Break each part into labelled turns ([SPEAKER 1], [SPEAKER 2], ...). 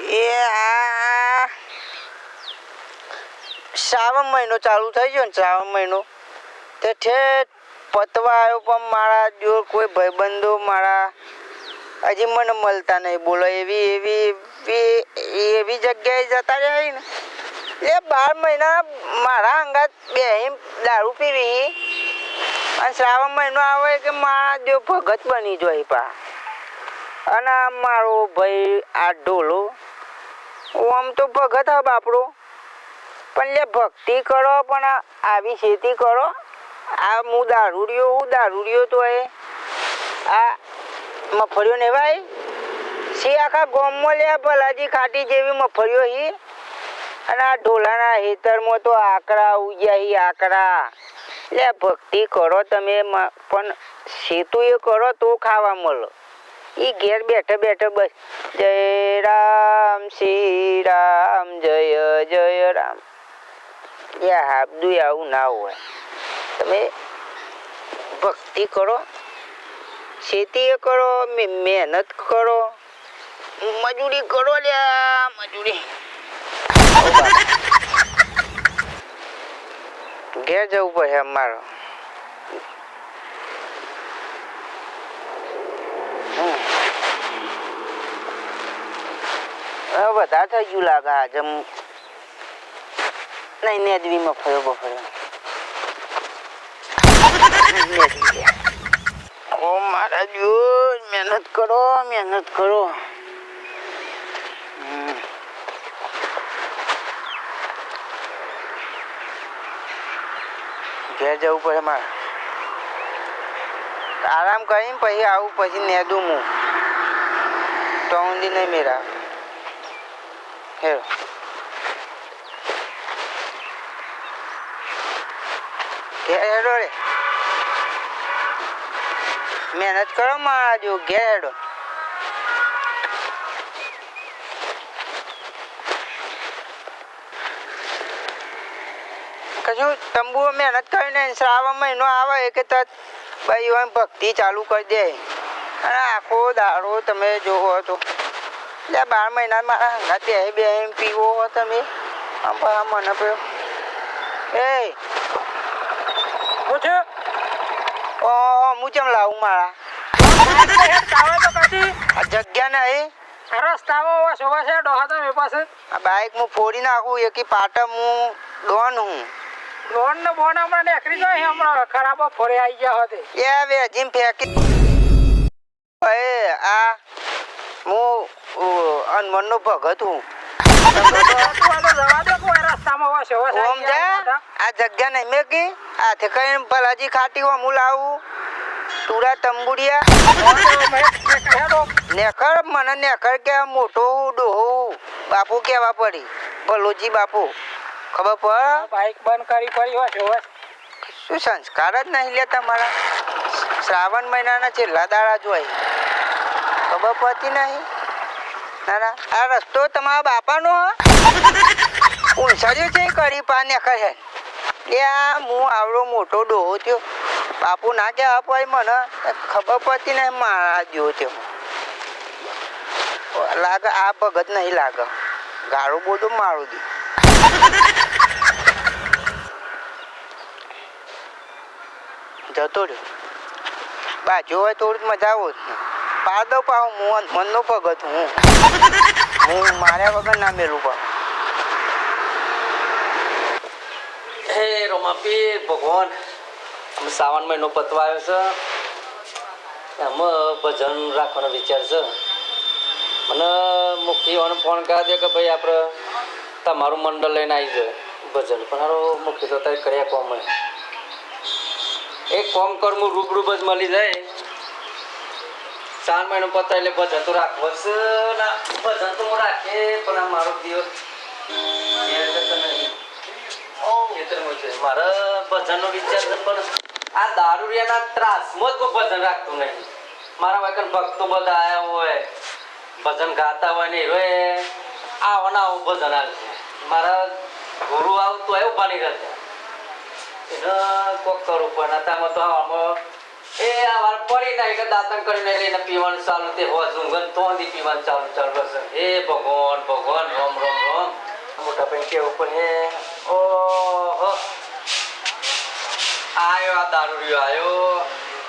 [SPEAKER 1] એ આ શ્રાવણ મહિનો ચાલુ થઈ ગયો ને શ્રાવણ મહિનો તે ઠેઠ પતવા આવ્યો પણ મારા જો કોઈ ભાઈબંધો મારા હજી મને મળતા નહીં બોલો એવી એવી એવી જગ્યાએ જતા રહ્યા ને એ 12 મહિના મારા અંગાત બેહીને દારૂ પીવી અને શ્રાવણ મહિનો આવે કે મારા જો ભગત બની જાય પા અને મારો ભાઈ આ ઢોલો આમ તો ભગત હા બાપડો પણ લે ભક્તિ કરો પણ આવી ખેતી કરો આ હું દારૂડિયો તો એ આ મફળીઓ ને ભાઈ સી આખા ગામમાં લે ભલાજી ખાટી જેવી મફળીઓ હી અને આ ઢોલાના હેતરમાં તો આકરા ઉગ્યા હી આકરા લે ભક્તિ કરો તમે પણ સેતુ એ કરો તો ખાવા મળો એ ઘેર બેઠે બેઠે બસ જય રામ શ્રી રામ જય જય રામ એ હાબદું આવું ના હોય તમે ભક્તિ કરો ખેતી કરો મહેનત કરો મજૂરી કરો લ્યા મજૂરી ઘેર જવું પડે અમારો વધારે થઈ ગયું લાગે આજે નહીં નેદવીમાં ફર્યો બફર્યો ઓ મારા જોર મહેનત કરો ઘેર જવું પડે મારે આરામ કરીને પછી આવું પછી નેદું હું તો ઊંધી નહીં મેરા હેરો હેડો રે મહેનત કરો મારા જો ઘેર હેડો કશું તંબુ મહેનત કરીને શ્રાવણ મહિનો આવે કે તરત ભાઈ ભક્તિ ચાલુ કરી દે અને આખો દાડો તમે જોવો તો એટલે 12 મહિના મારા હંગાત બે પીવો હો તમે મને પીવો એ પૂછ્યું હું કેમ લાવું મારા જગ્યા નહીં
[SPEAKER 2] રસ્તાઓ શોભા છે ડોહા તો મેં પાસે
[SPEAKER 1] આ બાઈક હું ફોડી નાખું એકી પાટમ હું ડોન હું
[SPEAKER 2] લોન ને બોન હમણાં નીકળી જાય હમણાં ખરાબ ફોરે આવી ગયા હતી
[SPEAKER 1] એ વેજીમ ફેંકી આ હું હનુમાનનો ભગત હું આ જગ્યા નહીં મેં કી હાથે કઈ ભલાજી ખાટી હું લાવું તુરા તંબુડિયા નેકર મને નેકર કે મોટો ડોહો બાપુ કેવા પડી ભલોજી બાપુ ખબર પડ
[SPEAKER 2] બાઈક બંધ કરી પડી હોય
[SPEAKER 1] શું સંસ્કાર જ નહીં લેતા મારા શ્રાવણ મહિનાના છેલ્લા દાડા જોઈ ખબર પડતી નહીં ના આ રસ્તો તમારા બાપાનો ઊંચાડ્યો છે કરી પા નેકર હે એ હું આવડો મોટો ડોહો થયો બાપુ ના કહેવા પડે મને ખબર પડતી નહીં મારા જેવો થયો લાગે આ ભગત નહીં લાગે ગાળું બોલું મારું દી જતો રહ્યો બાજુ હોય થોડીક મજા આવો પાર દઉં પાઉં હું મનનો ભગત હું માર્યા વગર ના મેલું પાઉં
[SPEAKER 3] હે રોમાપીર ભગવાન અમે શ્રાવણ મહિનો પતવા આવ્યો છે એમાં ભજન રાખવાનો વિચાર છે મને મુખીઓને ફોન કરી દે કે ભાઈ આપણે તમારું મંડળ લઈને આવી જાય ભજન પણ હારો મુખી તો તારે કર્યા કોમ એક કોમ કર હું રૂબરૂ જ મળી જાય 4 મહિનો પતાય એટલે ભજન તો રાખવું છે ના ભજન તો હું રાખે પણ આ મારો દિવસ મારે ભજનનો વિચાર છે પણ આ દારૂડિયાના ત્રાસમાં જ ભજન રાખતું નહીં મારા વાકન ભક્તો બધા આવ્યા હોય ભજન ગાતા હોય ને હીરો આવો ના આવું ભજન આવશે મારા ગુરુ આવતું એવું બની રહેશે એને કોક કરવું પણ અત્યારમાં તો આમાં એ આ વાર પડી ના એટલે દાંતણ કરીને લઈને પીવાનું ચાલુ તે હોજ ઊંઘન તો દી પીવાનું ચાલુ કરશે હે ભગવાન ભગવાન રોમ રોમ રોમ મોટા ભાઈ કેવું પણ હે ઓહો આયો આ દારૂડિયો આયો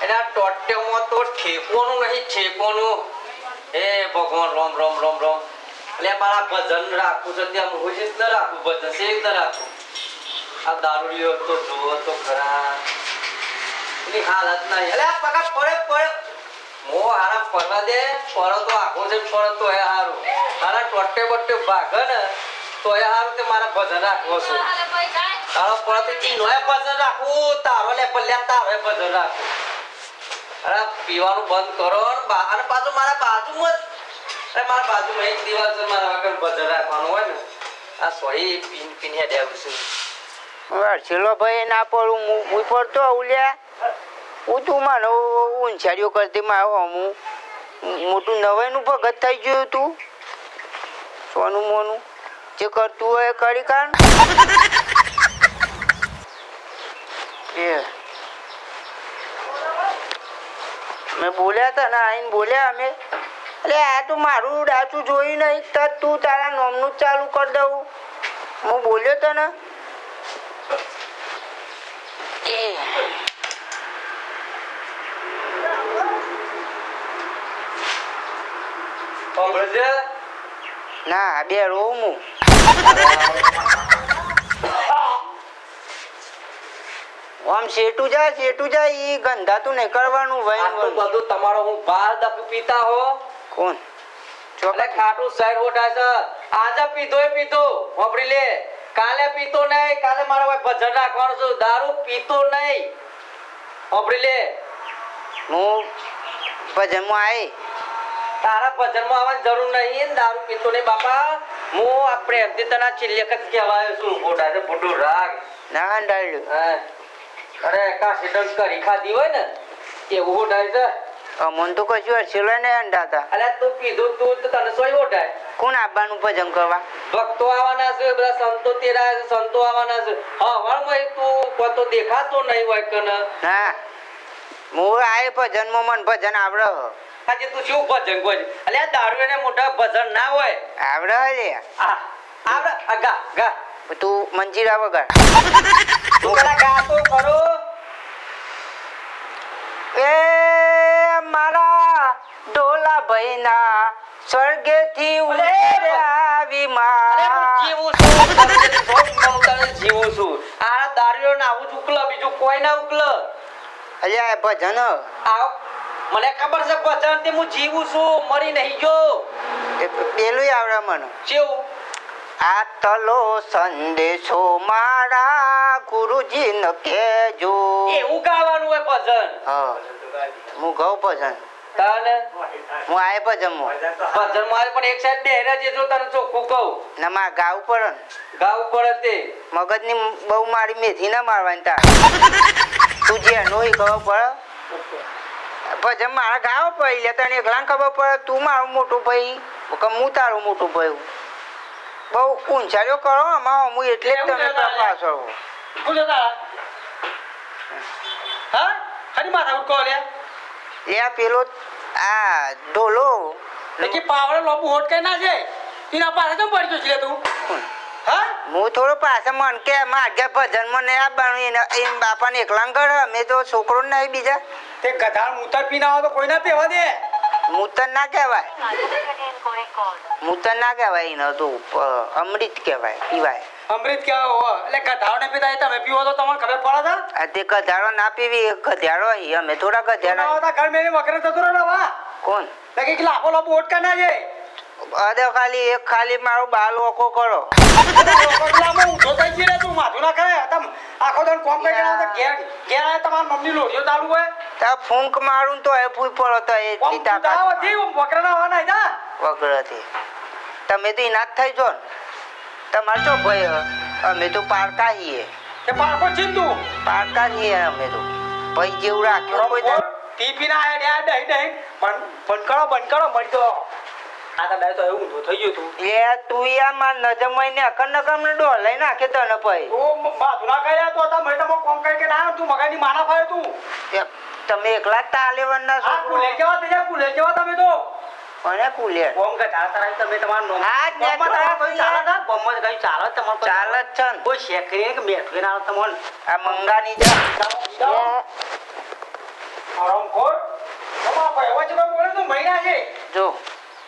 [SPEAKER 3] એના ટોટેમાં તો ઠેકવાનું નહીં ઠેકવાનું હે ભગવાન રોમ રોમ રોમ રોમ એટલે મારા ભજન રાખવું છે ત્યાં હું જ ન રાખું ભજન છે જ ન રાખું આ દારૂડિયો તો જુઓ તો ખરા એની હાલત નહીં એટલે આ પગા પડે મો હારા પડવા દે પડો તો આખો છે પડો તો એ હારું હારા ટોટે બોટે ભાગે ને તો એ હારું તે મારા ભજન રાખવો છે તારો પડતી ચીનોએ ભજન રાખવું તારો લે પલ્યા તારો ભજન રાખવું અરે પીવાનું બંધ કરો અને પાછું મારા બાજુમાં જ મારા બાજુમાં એક દિવસ મારા વગર ભજન રાખવાનું હોય ને આ સોઈ પીન હેડ્યા છું
[SPEAKER 1] હર્ષેલો ભાઈ ના પડું હું પડતો ઉલ્યા હું તું માનો ઊંચાડીઓ કરતી મારો હું મોટું નવાઈનું ભગત થઈ ગયું તું સોનું મોનું જે કરતું હોય એ કરી કાઢ મેં બોલ્યા હતા ને આઈને બોલ્યા અમે એટલે આ તું મારું ડાચું જોઈ નહીં તો તું તારા નોમનું જ ચાલુ કરી દઉં હું બોલ્યો તો ને ના બે રોવું હું આમ શેટું જા ઈ ગંધાતું નહીં કરવાનું
[SPEAKER 3] આટલું બધું તમારો હું બાર દપ પીતા હો
[SPEAKER 1] કોણ
[SPEAKER 3] ચોકલે ખાટું શહેર હોટાય છે આજે પીધો વાપરી લે કાલે પીતો નહીં કાલે મારા ભાઈ ભજન રાખવાનું છે દારૂ પીતો નહીં વાપરી લે
[SPEAKER 1] હું ભજનમાં આવી
[SPEAKER 3] તારા ભજનમાં આવવાની જરૂર નહીં દારૂ પીતો નહીં બાપા હું આપણે એમથી તને ચિલ્લેક જ કહેવાયો છું હોટાય છે ફોટો રાગ
[SPEAKER 1] ના ડાળ્યું
[SPEAKER 3] હા અરે કાશી ડંક કરી ખાધી હોય ને એવું હોટાય છે
[SPEAKER 1] અમન તો કશું હર્ષેલો ને અંડાતા
[SPEAKER 3] અલ્યા તું કીધું તું તો તને સોય હોટાય
[SPEAKER 1] કોણ આવવાનું ભજન કરવા
[SPEAKER 3] ભક્તો આવવાના છે બધા સંતો તેરા સંતો આવવાના છે હવારમાં તું કોતો દેખાતો નહીં હોય કને
[SPEAKER 1] ના હું આય ભજનમાં મન ભજન આવડે
[SPEAKER 3] આજે તું શું ભજન કોઈ અલ્યા દારૂ ને મોટા ભજન ના હોય
[SPEAKER 1] આવડે લે
[SPEAKER 3] આ આવડે ગા ગા
[SPEAKER 1] તું મંજીરા વગર
[SPEAKER 3] તું પેલા ગા તો કરો
[SPEAKER 1] એ મારા ડોલા ભાઈના સ્વર્ગેથી ઉતર્યા
[SPEAKER 3] જીવું છું આ દારૂ ને આવું જ ઉકલ બીજું કોઈ ના ઉકલ
[SPEAKER 1] અલ્યા ભજન
[SPEAKER 3] આવ મને ખબર છે ભજન તે હું જીવું છું મરી નહીં ગયો
[SPEAKER 1] પેલું આવડે મને
[SPEAKER 3] જેવું
[SPEAKER 1] આ તલો સંદેશો મારા ગુરુજીને કહેજો
[SPEAKER 3] એવું ગાવાનું હોય ભજન
[SPEAKER 1] હા હું ગઉં ભજન
[SPEAKER 3] તને
[SPEAKER 1] હું આય ભજનમાં
[SPEAKER 3] ભજન મારે પણ એક સાઈડ બેહરે જે જો તને ચોખ્ખું કહું
[SPEAKER 1] ના મારે ગાવું પડે ને
[SPEAKER 3] ગાવું પડે તે
[SPEAKER 1] મગજની બહુ મારી મેથી ના મારવાની તાર તું જે એનું ખબર પડે ભજન મારે ગાવો પડે એટલે તને એકલા ખબર પડે તું મારો મોટો ભાઈ કે હું તારો મોટો ભાઈ બહુ ઊંચાઈઓ કરો આમાં હું એટલે જ તમે પાછળ
[SPEAKER 2] પૂછો તારા હા ખાલી માથા ઉઠકો લે
[SPEAKER 1] એ પેલો આ ઢોલો
[SPEAKER 2] લેકી પાવડે લોબુ હોટ કઈ ના જાય એના પાસે કેમ પડી ગયો છે તું હા
[SPEAKER 1] હું થોડો પાછા મન કે મારે ભજનમાં નહીં આવવાનું એના બાપાને એકલા કરે મેં તો છોકરો નહીં બીજા
[SPEAKER 2] તે ગધાડ મૂતર પીના હોય તો કોઈ ના પીવા દે
[SPEAKER 1] મૂતર ના કહેવાય મૂતર ના કહેવાય એને તો અમૃત કહેવાય પીવાય
[SPEAKER 2] અમૃત કેવા હો એટલે ગધાડો ને પીતા તમે પીવો તો તમને ખબર પડે છે
[SPEAKER 1] આ તે ગધાડો ના પીવી એ ગધાડો અમે થોડા ગધાડા
[SPEAKER 2] ઘર મેં વગર જતો રહે વા
[SPEAKER 1] કોણ
[SPEAKER 2] લેકી લાખો લોબુ હોટ કઈ ના જાય
[SPEAKER 1] અરે ખાલી એક ખાલી મારો બાલ ઓકો કરો
[SPEAKER 2] ઊંધો થઈ ગયો તું માથું ના કરે તમ આખો દન કોમ કરી ગયા ઘેર ઘેર આયા તમાર મમ્મી લોઢિયો ચાલુ હોય
[SPEAKER 1] તા ફૂંક મારું તો એ ફૂઈ પડો તો એ
[SPEAKER 2] કોમ તાકાત હતી વકરા ના જા
[SPEAKER 1] વગરથી તમે તો ઇનાત થઈ જો તમાર તો ભાઈ અમે તો પારકા છીએ
[SPEAKER 2] તે પાકો ચિંતુ
[SPEAKER 1] પારકા છીએ અમે તો ભાઈ જેવું રાખ્યો કોઈ
[SPEAKER 2] ટીપી ના આયા દઈ દઈ બંધ કરો મળી તો આ તો ડાય તો એવું ઊંધો થઈ ગયો તું
[SPEAKER 1] એ તું યાર માર નજર મહિને અકન ને ડોલ લઈ નાખે તને ભાઈ
[SPEAKER 2] ઓ માથું ના કર્યા તો તા મેં તો કોમ કરી કે ના તું મગાની માના ફાયો તું
[SPEAKER 1] તમે એકલા તાલેવનના
[SPEAKER 2] આ
[SPEAKER 1] છો
[SPEAKER 2] કુલે કેવા થઈ જાય કુલે કેવા તમે તો
[SPEAKER 1] અને કુલિયર
[SPEAKER 2] કોમ કે તારા તમે તમારું નોમ
[SPEAKER 1] હા, જ ને,
[SPEAKER 2] કોમમાં તારા કોઈ ચાલે છે કોમમાં કઈ ચાલે છે તમારું
[SPEAKER 1] ચાલ જ છે ને.
[SPEAKER 2] કોઈ શેખરી કે મેઠવી ના તમને
[SPEAKER 1] આ મંગાની જા
[SPEAKER 2] આરામ કર તમારા ભાઈ વચ્ચે કોઈ બોલે તો મહિના છે
[SPEAKER 1] જો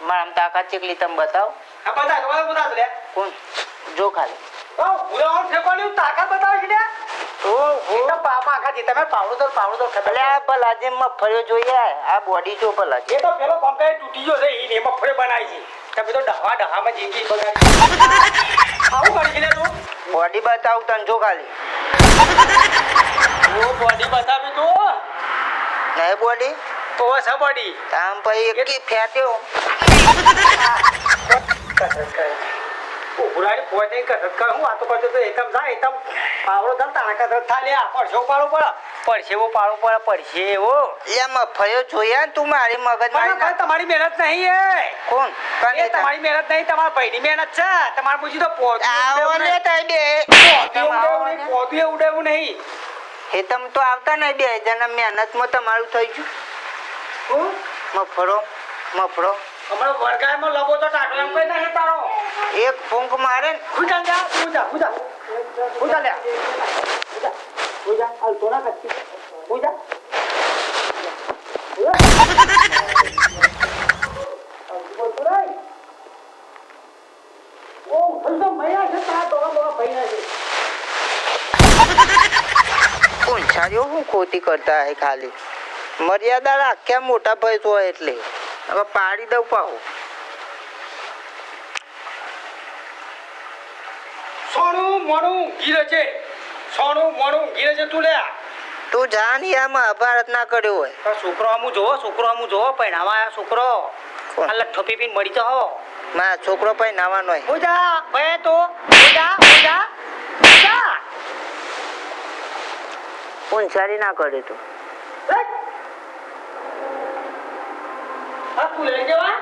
[SPEAKER 1] મારા તાકાત ચેકલી તમે બતાવો
[SPEAKER 2] આ બતા લે
[SPEAKER 1] કોણ જો ખાલી
[SPEAKER 2] ઉદાહરણ ફેંકવાની તાકાત બતાવે છે લ્યા એકદમ પાપા આખા જે તમે પાવડો તો ખબર
[SPEAKER 1] ભલે આ ભલા જે મગફળીઓ જોઈએ આ બોડી જો ભલા
[SPEAKER 2] એ તો પેલો પંપાએ તૂટી ગયો છે ઈ એમાં ફરે બનાવી છે તમે તો ડહામાં જિંદગી બગાડી આવું કરી લે તું
[SPEAKER 1] બોડી બતાવું તને જો ખાલી
[SPEAKER 2] ઓ બોડી બતાવી તો
[SPEAKER 1] નહીં બોડી
[SPEAKER 2] તો છે બોડી
[SPEAKER 1] આમ પછી એકી ફેટ્યો
[SPEAKER 2] ઉભરાડી પોતે કસરત કર હું વાતો કરતો તો એકદમ જાય એકદમ પાવડો ધર તાણા કસરત થાય લે પરસેવો પાડો પડે પરસેવો
[SPEAKER 1] એ મગફળીઓ જોયા ને તું મારી મગજ મારી
[SPEAKER 2] તમારી મહેનત નહીં એ
[SPEAKER 1] કોણ
[SPEAKER 2] એ તમારી મહેનત નહીં તમારા ભાઈની મહેનત છે તમારે પૂછી તો
[SPEAKER 1] આવો ને તઈ
[SPEAKER 2] પોતું ઉડેવું નહીં
[SPEAKER 1] એ તમ તો આવતા નહીં 2 જણા મહેનતમાં તમારું થઈ ગયું મફળો
[SPEAKER 2] હમણાં વરગાયમાં લબો તો ટાકલો એમ કઈ નહીં તારો
[SPEAKER 1] એક ફૂંક મારે ને
[SPEAKER 2] ખુજા લે ખુજા હાલ તો ના કચ્છી ખુજા
[SPEAKER 1] પૂંછારીઓ શું ખોટી કરતા હે ખાલી મર્યાદા રાખ્યા મોટા ભાઈ તો હોય એટલે હવે પાડી દઉં પાહો
[SPEAKER 2] સોનું મોનું ગીરે છે તું લે
[SPEAKER 1] તું જાન યા મહાભારત ના કર્યો હોય
[SPEAKER 2] છોકરો આમું જોવો પહેણાવા આયા છોકરો
[SPEAKER 1] કોણ?
[SPEAKER 2] આ લઠ્ઠો પીપીને મળી જાઓ
[SPEAKER 1] મારા છોકરો ભાઈ નાવાનો હોય
[SPEAKER 2] પૂજા બે તો પૂજા
[SPEAKER 1] પૂંછારી ના કરે તું
[SPEAKER 2] આ તું લઈ જવા